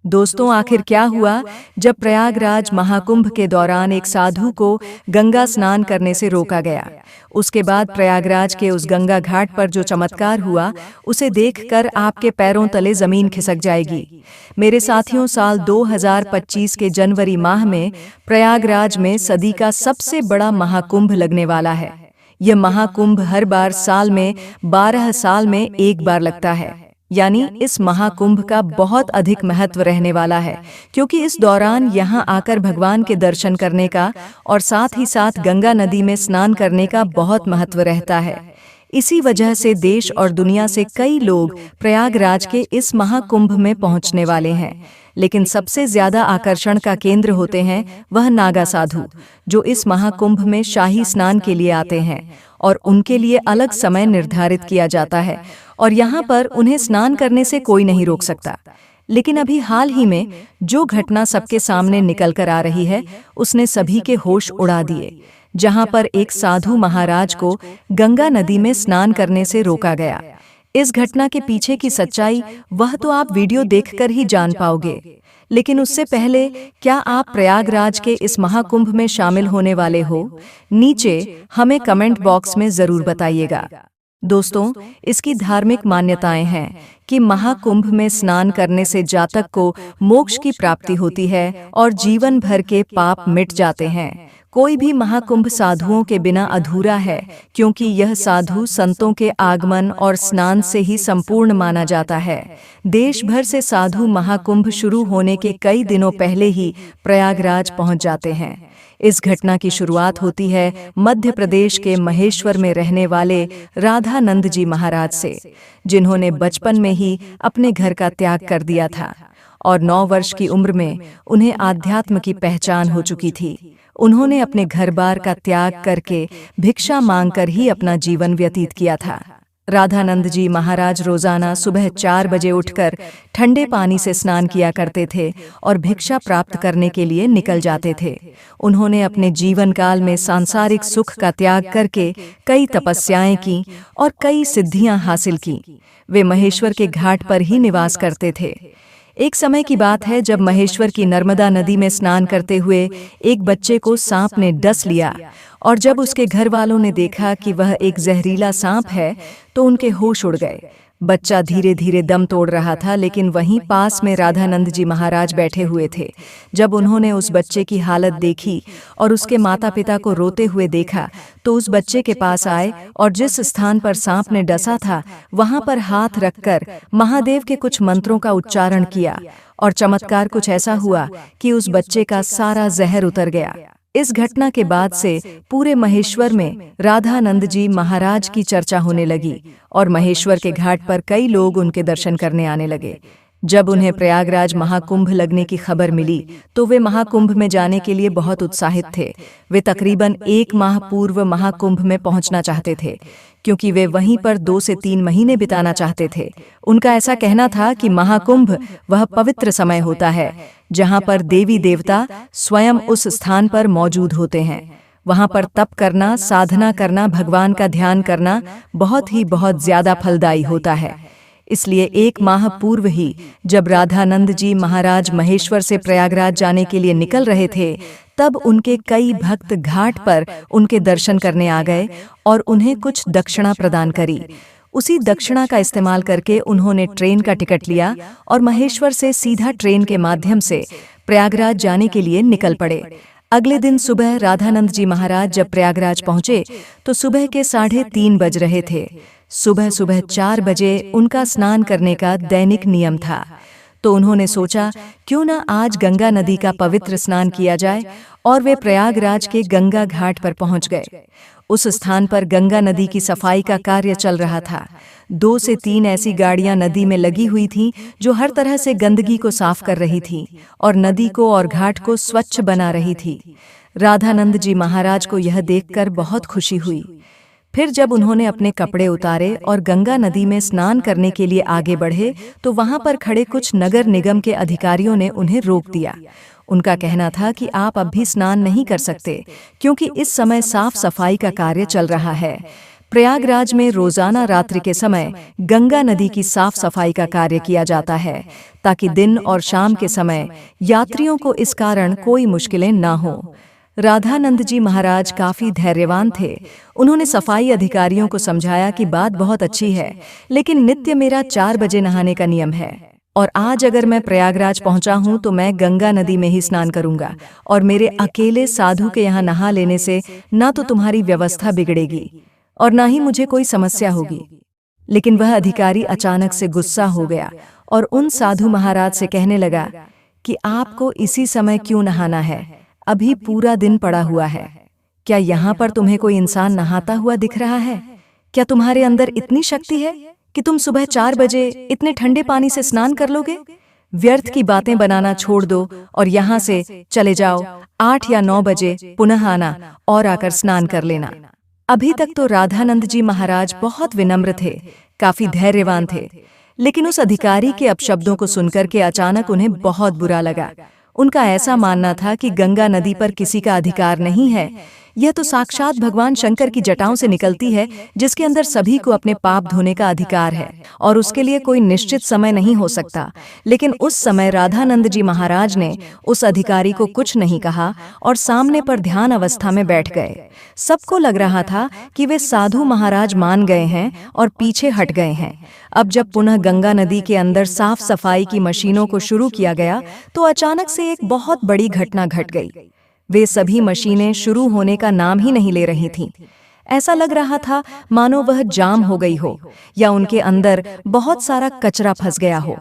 दोस्तों, आखिर क्या हुआ जब प्रयागराज महाकुंभ के दौरान एक साधु को गंगा स्नान करने से रोका गया। उसके बाद प्रयागराज के उस गंगा घाट पर जो चमत्कार हुआ, उसे देखकर आपके पैरों तले जमीन खिसक जाएगी। मेरे साथियों, साल 2025 के जनवरी माह में प्रयागराज में सदी का सबसे बड़ा महाकुंभ लगने वाला है। यह महाकुंभ हर बार साल में 12 साल में एक बार लगता है, यानी इस महाकुंभ का बहुत अधिक महत्व रहने वाला है, क्योंकि इस दौरान यहां आकर भगवान के दर्शन करने का और साथ ही साथ गंगा नदी में स्नान करने का बहुत महत्व रहता है। इसी वजह से देश और दुनिया से कई लोग प्रयागराज के इस महाकुंभ में पहुंचने वाले हैं। लेकिन सबसे ज्यादा आकर्षण का केंद्र होते हैं वह नागा साधु, जो इस महाकुंभ में शाही स्नान के लिए आते हैं और उनके लिए अलग समय निर्धारित किया जाता है और यहाँ पर उन्हें स्नान करने से कोई नहीं रोक सकता। लेकिन अभी हाल ही में जो घटना सबके सामने निकल कर आ रही है, उसने सभी के होश उड़ा दिए। जहाँ पर एक साधु महाराज को गंगा नदी में स्नान करने से रोका गया। इस घटना के पीछे की सच्चाई वह तो आप वीडियो देखकर ही जान पाओगे। लेकिन उससे पहले, क्या आप प्रयागराज के इस महाकुंभ में शामिल होने वाले हो? नीचे हमें कमेंट बॉक्स में जरूर बताइएगा। दोस्तों, इसकी धार्मिक मान्यताएं हैं कि महाकुंभ में स्नान करने से जातक को मोक्ष की प्राप्ति होती है और जीवन भर के पाप मिट जाते हैं। कोई भी महाकुंभ साधुओं के बिना अधूरा है, क्योंकि यह साधु संतों के आगमन और स्नान से ही संपूर्ण माना जाता है। देश भर से साधु महाकुंभ शुरू होने के कई दिनों पहले ही प्रयागराज पहुंच जाते हैं। इस घटना की शुरुआत होती है मध्य प्रदेश के महेश्वर में रहने वाले राधानंद जी महाराज से, जिन्होंने बचपन में ही अपने घर का त्याग कर दिया था और 9 वर्ष की उम्र में उन्हें आध्यात्म की पहचान हो चुकी थी। उन्होंने अपने घर-बार का त्याग करके भिक्षा मांगकर ही अपना जीवन व्यतीत किया था। राधानंद जी महाराज रोजाना सुबह 4 बजे उठकर ठंडे पानी से स्नान किया करते थे और भिक्षा प्राप्त करने के लिए निकल जाते थे। उन्होंने अपने जीवन काल में सांसारिक सुख का त्याग करके कई तपस्याएं की और कई सिद्धियां हासिल की। वे महेश्वर के घाट पर ही निवास करते थे। एक समय की बात है जब महेश्वर की नर्मदा नदी में स्नान करते हुए एक बच्चे को सांप ने डस लिया और जब उसके घर वालों ने देखा कि वह एक जहरीला सांप है, तो उनके होश उड़ गए। बच्चा धीरे धीरे दम तोड़ रहा था, लेकिन वहीं पास में राधानंद जी महाराज बैठे हुए थे। जब उन्होंने उस बच्चे की हालत देखी और उसके माता पिता को रोते हुए देखा, तो उस बच्चे के पास आए और जिस स्थान पर सांप ने डसा था, वहां पर हाथ रखकर महादेव के कुछ मंत्रों का उच्चारण किया और चमत्कार कुछ ऐसा हुआ कि उस बच्चे का सारा जहर उतर गया। इस घटना के बाद से पूरे महेश्वर में राधानंद जी महाराज की चर्चा होने लगी और महेश्वर के घाट पर कई लोग उनके दर्शन करने आने लगे। जब उन्हें प्रयागराज महाकुंभ लगने की खबर मिली, तो वे महाकुंभ में जाने के लिए बहुत उत्साहित थे। वे तकरीबन 1 माह पूर्व महाकुंभ में पहुंचना चाहते थे, क्योंकि वे वहीं पर 2 से 3 महीने बिताना चाहते थे। उनका ऐसा कहना था कि महाकुंभ वह पवित्र समय होता है जहां पर देवी देवता स्वयं उस स्थान पर मौजूद होते हैं। वहां पर तप करना, साधना करना, भगवान का ध्यान करना बहुत ज्यादा फलदायी होता है। इसलिए 1 माह पूर्व ही जब राधानंद जी महाराज महेश्वर से प्रयागराज जाने के लिए निकल रहे थे, तब उनके कई भक्त घाट पर उनके दर्शन करने आ गए और उन्हें कुछ दक्षिणा प्रदान करी। उसी दक्षिणा का इस्तेमाल करके उन्होंने ट्रेन का टिकट लिया और महेश्वर से सीधा ट्रेन के माध्यम से प्रयागराज जाने के लिए निकल पड़े। अगले दिन सुबह राधानंद जी महाराज जब प्रयागराज पहुंचे, तो सुबह के 3:30 बज रहे थे। सुबह 4 बजे उनका स्नान करने का दैनिक नियम था, तो उन्होंने सोचा क्यों न आज गंगा नदी का पवित्र स्नान किया जाए, और वे प्रयागराज के गंगा घाट पर पहुंच गए। उस स्थान पर गंगा नदी की सफाई का कार्य चल रहा था। 2 से 3 ऐसी गाड़ियां नदी में लगी हुई थीं जो हर तरह से गंदगी को साफ कर रही थीं और नदी को और घाट को स्वच्छ बना रही थी। राधानंद जी महाराज को यह देखकर बहुत खुशी हुई। फिर जब उन्होंने अपने कपड़े उतारे और गंगा नदी में स्नान करने के लिए आगे बढ़े, तो वहां पर खड़े कुछ नगर निगम के अधिकारियों ने उन्हें रोक दिया। उनका कहना था कि आप अब भी स्नान नहीं कर सकते, क्योंकि इस समय साफ सफाई का कार्य चल रहा है। प्रयागराज में रोजाना रात्रि के समय गंगा नदी की साफ सफाई का कार्य किया जाता है ताकि दिन और शाम के समय यात्रियों को इस कारण कोई मुश्किलें न हो। राधानंद जी महाराज काफी धैर्यवान थे। उन्होंने सफाई अधिकारियों को समझाया कि बात बहुत अच्छी है, लेकिन नित्य मेरा 4 बजे नहाने का नियम है और आज अगर मैं प्रयागराज पहुंचा हूं तो मैं गंगा नदी में ही स्नान करूंगा और मेरे अकेले साधु के यहाँ नहा लेने से ना तो तुम्हारी व्यवस्था बिगड़ेगी और ना ही मुझे कोई समस्या होगी। लेकिन वह अधिकारी अचानक से गुस्सा हो गया और उन साधु महाराज से कहने लगा कि आपको इसी समय क्यों नहाना है, अभी पूरा दिन पड़ा हुआ है। क्या यहाँ पर तुम्हें कोई इंसान नहाता हुआ दिख रहा है? क्या तुम्हारे अंदर इतनी शक्ति है कि तुम सुबह 4 बजे इतने ठंडे पानी से स्नान कर लोगे? व्यर्थ की बातें बनाना छोड़ दो और यहाँ से चले जाओ। 8 या 9 बजे पुनः आना और आकर स्नान कर लेना। अभी तक तो राधानंद जी महाराज बहुत विनम्र थे, काफी धैर्यवान थे, लेकिन उस अधिकारी के अपशब्दों को सुनकर के अचानक उन्हें बहुत बुरा लगा। उनका ऐसा मानना था कि गंगा नदी पर किसी का अधिकार नहीं है, यह तो साक्षात भगवान शंकर की जटाओं से निकलती है, जिसके अंदर सभी को अपने पाप धोने का अधिकार है और उसके लिए कोई निश्चित समय नहीं हो सकता। लेकिन उस समय राधानंद जी महाराज ने उस अधिकारी को कुछ नहीं कहा और सामने पर ध्यान अवस्था में बैठ गए। सबको लग रहा था कि वे साधु महाराज मान गए हैं और पीछे हट गए हैं। अब जब पुनः गंगा नदी के अंदर साफ सफाई की मशीनों को शुरू किया गया तो अचानक से एक बहुत बड़ी घटना घट गई। वे सभी मशीनें शुरू होने का नाम ही नहीं ले रही थीं। ऐसा लग रहा था मानो वह जाम हो गई हो या उनके अंदर बहुत सारा कचरा फंस गया हो।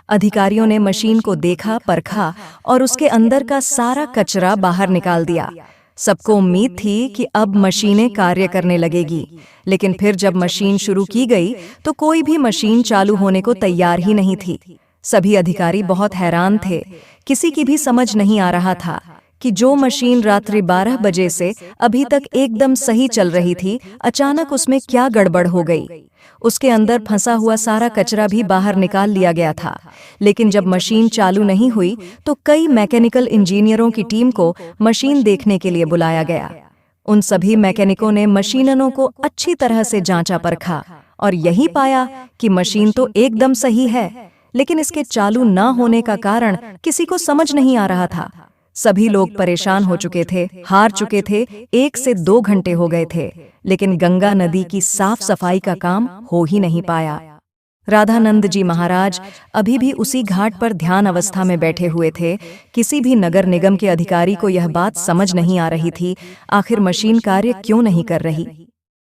अधिकारियों ने मशीन को देखा, परखा और उसके अंदर का सारा कचरा बाहर निकाल दिया। सबको उम्मीद थी कि अब मशीनें कार्य करने लगेगी, लेकिन फिर जब मशीन शुरू की गई तो कोई भी मशीन चालू होने को तैयार ही नहीं थी। सभी अधिकारी बहुत हैरान थे। किसी की भी समझ नहीं आ रहा था कि जो मशीन रात्रि 12 बजे से अभी तक एकदम सही चल रही थी, अचानक उसमें क्या गड़बड़ हो गई। उसके अंदर फंसा हुआ सारा कचरा भी बाहर निकाल लिया गया था, लेकिन जब मशीन चालू नहीं हुई तो कई मैकेनिकल इंजीनियरों की टीम को मशीन देखने के लिए बुलाया गया। उन सभी मैकेनिकों ने मशीनों को अच्छी तरह से जांचा परखा और यही पाया कि मशीन तो एकदम सही है, लेकिन इसके चालू न होने का कारण किसी को समझ नहीं आ रहा था। सभी लोग परेशान हो चुके थे, हार चुके थे। 1 से 2 घंटे हो गए थे, लेकिन गंगा नदी की साफ सफाई का काम हो ही नहीं पाया। राधानंद जी महाराज अभी भी उसी घाट पर ध्यान अवस्था में बैठे हुए थे। किसी भी नगर निगम के अधिकारी को यह बात समझ नहीं आ रही थी, आखिर मशीन कार्य क्यों नहीं कर रही।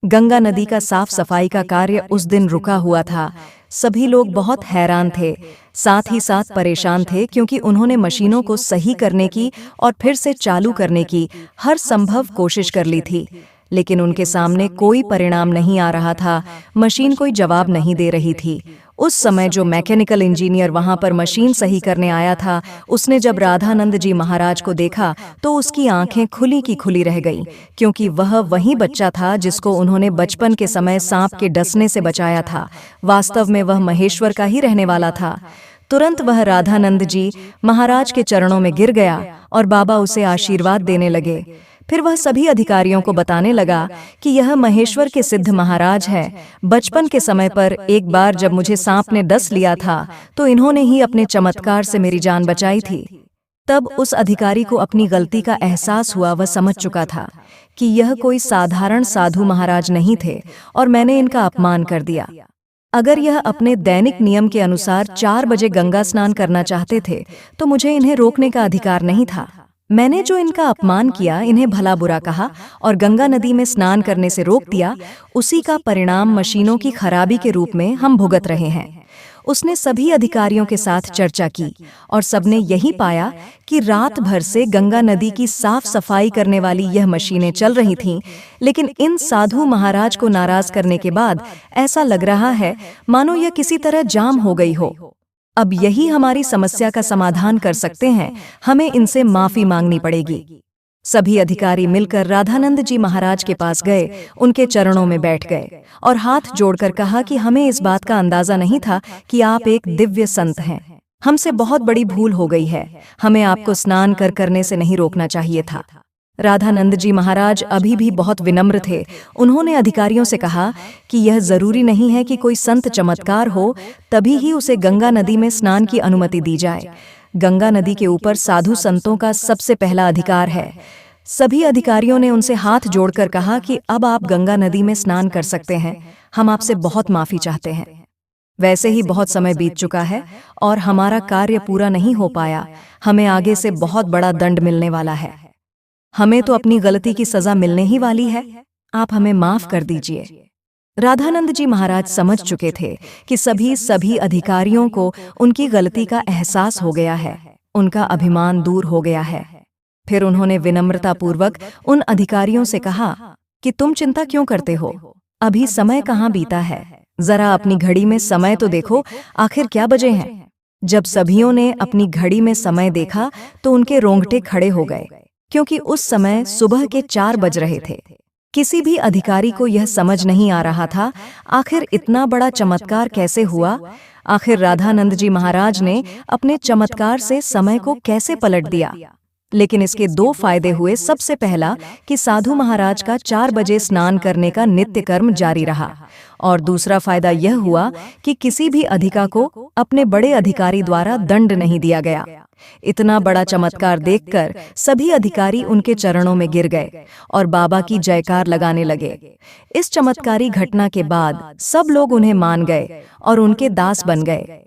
गंगा नदी का साफ सफाई का कार्य उस दिन रुका हुआ था। सभी लोग बहुत हैरान थे, साथ ही साथ परेशान थे, क्योंकि उन्होंने मशीनों को सही करने की और फिर से चालू करने की हर संभव कोशिश कर ली थी, लेकिन उनके सामने कोई परिणाम नहीं आ रहा था। मशीन कोई जवाब नहीं दे रही थी। उस समय जो मैकेनिकल इंजीनियर वहां पर मशीन सही करने आया था, उसने जब राधानंद जी महाराज को देखा तो उसकी आंखें खुली की खुली रह गईं, क्योंकि वह वही बच्चा था जिसको उन्होंने बचपन के समय सांप के डसने से बचाया था। वास्तव में वह महेश्वर का ही रहने वाला था। तुरंत वह राधानंद जी महाराज के चरणों में गिर गया और बाबा उसे आशीर्वाद देने लगे। फिर वह सभी अधिकारियों को बताने लगा कि यह महेश्वर के सिद्ध महाराज हैं। बचपन के समय पर एक बार जब मुझे सांप ने डस लिया था तो इन्होंने ही अपने चमत्कार से मेरी जान बचाई थी। तब उस अधिकारी को अपनी गलती का एहसास हुआ। वह समझ चुका था कि यह कोई साधारण साधु महाराज नहीं थे और मैंने इनका अपमान कर दिया। अगर यह अपने दैनिक नियम के अनुसार 4 बजे गंगा स्नान करना चाहते थे तो मुझे इन्हें रोकने का अधिकार नहीं था। मैंने जो इनका अपमान किया, इन्हें भला बुरा कहा और गंगा नदी में स्नान करने से रोक दिया, उसी का परिणाम मशीनों की खराबी के रूप में हम भुगत रहे हैं। उसने सभी अधिकारियों के साथ चर्चा की और सबने यही पाया कि रात भर से गंगा नदी की साफ सफाई करने वाली यह मशीनें चल रही थीं, लेकिन इन साधु महाराज को नाराज करने के बाद ऐसा लग रहा है मानो यह किसी तरह जाम हो गई हो। अब यही हमारी समस्या का समाधान कर सकते हैं, हमें इनसे माफी मांगनी पड़ेगी। सभी अधिकारी मिलकर राधानंद जी महाराज के पास गए, उनके चरणों में बैठ गए और हाथ जोड़कर कहा कि हमें इस बात का अंदाजा नहीं था कि आप एक दिव्य संत हैं। हमसे बहुत बड़ी भूल हो गई है, हमें आपको स्नान करने से नहीं रोकना चाहिए था। राधानंद जी महाराज अभी भी बहुत विनम्र थे। उन्होंने अधिकारियों से कहा कि यह जरूरी नहीं है कि कोई संत चमत्कार हो तभी ही उसे गंगा नदी में स्नान की अनुमति दी जाए। गंगा नदी के ऊपर साधु संतों का सबसे पहला अधिकार है। सभी अधिकारियों ने उनसे हाथ जोड़कर कहा कि अब आप गंगा नदी में स्नान कर सकते हैं, हम आपसे बहुत माफी चाहते हैं। वैसे ही बहुत समय बीत चुका है और हमारा कार्य पूरा नहीं हो पाया, हमें आगे से बहुत बड़ा दंड मिलने वाला है। हमें तो अपनी गलती की सजा मिलने ही वाली है, आप हमें माफ कर दीजिए। राधानंद जी महाराज समझ चुके थे कि सभी अधिकारियों को उनकी गलती का एहसास हो गया है, उनका अभिमान दूर हो गया है। फिर उन्होंने विनम्रतापूर्वक उन अधिकारियों से कहा कि तुम चिंता क्यों करते हो, अभी समय कहाँ बीता है, जरा अपनी घड़ी में समय तो देखो, आखिर क्या बजे हैं। जब सभियों ने अपनी घड़ी में समय देखा तो उनके रोंगटे खड़े हो गए, क्योंकि उस समय सुबह के 4 बज रहे थे। किसी भी अधिकारी को यह समझ नहीं आ रहा था आखिर इतना बड़ा चमत्कार कैसे हुआ। आखिर राधानंद जी महाराज ने अपने चमत्कार से समय को कैसे पलट दिया। लेकिन इसके 2 फायदे हुए। सबसे पहला कि साधु महाराज का 4 बजे स्नान करने का नित्य कर्म जारी रहा, और दूसरा फायदा यह हुआ कि किसी भी अधिकारी को अपने बड़े अधिकारी द्वारा दंड नहीं दिया गया। इतना बड़ा चमत्कार देखकर सभी अधिकारी उनके चरणों में गिर गए और बाबा की जयकार लगाने लगे। इस चमत्कारी घटना के बाद सब लोग उन्हें मान गए और उनके दास बन गए।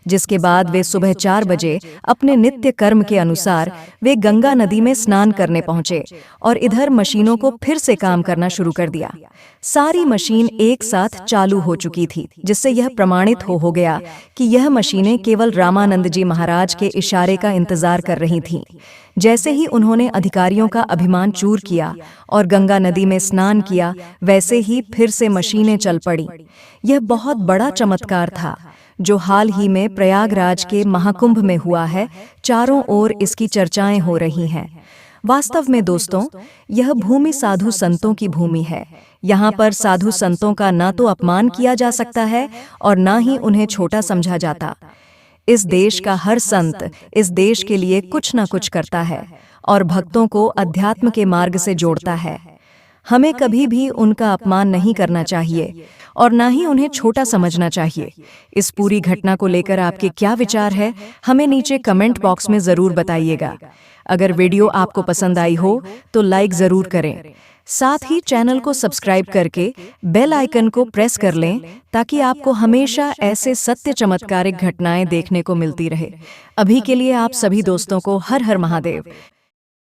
जिसके बाद वे सुबह 4 बजे अपने नित्य कर्म के अनुसार वे गंगा नदी में स्नान करने पहुंचे और इधर मशीनों को फिर से काम करना शुरू कर दिया। सारी मशीन एक साथ चालू हो चुकी थी, जिससे यह प्रमाणित हो गया कि यह मशीनें केवल रामानंद जी महाराज के इशारे का इंतजार कर रही थीं। जैसे ही उन्होंने अधिकारियों का अभिमान चूर किया और गंगा नदी में स्नान किया, वैसे ही फिर से मशीनें चल पड़ी। यह बहुत बड़ा चमत्कार था जो हाल ही में प्रयागराज के महाकुंभ में हुआ है। चारों ओर इसकी चर्चाएं हो रही हैं। वास्तव में दोस्तों, यह भूमि साधु संतों की भूमि है। यहाँ पर साधु संतों का ना तो अपमान किया जा सकता है और ना ही उन्हें छोटा समझा जाता। इस देश का हर संत इस देश के लिए कुछ न कुछ करता है और भक्तों को अध्यात्म के मार्ग से जोड़ता है। हमें कभी भी उनका अपमान नहीं करना चाहिए और ना ही उन्हें छोटा समझना चाहिए। इस पूरी घटना को लेकर आपके क्या विचार है, हमें नीचे कमेंट बॉक्स में ज़रूर बताइएगा। अगर वीडियो आपको पसंद आई हो तो लाइक ज़रूर करें, साथ ही चैनल को सब्सक्राइब करके बेल आइकन को प्रेस कर लें ताकि आपको हमेशा ऐसे सत्य चमत्कारिक घटनाएं देखने को मिलती रहे। अभी के लिए आप सभी दोस्तों को हर हर महादेव।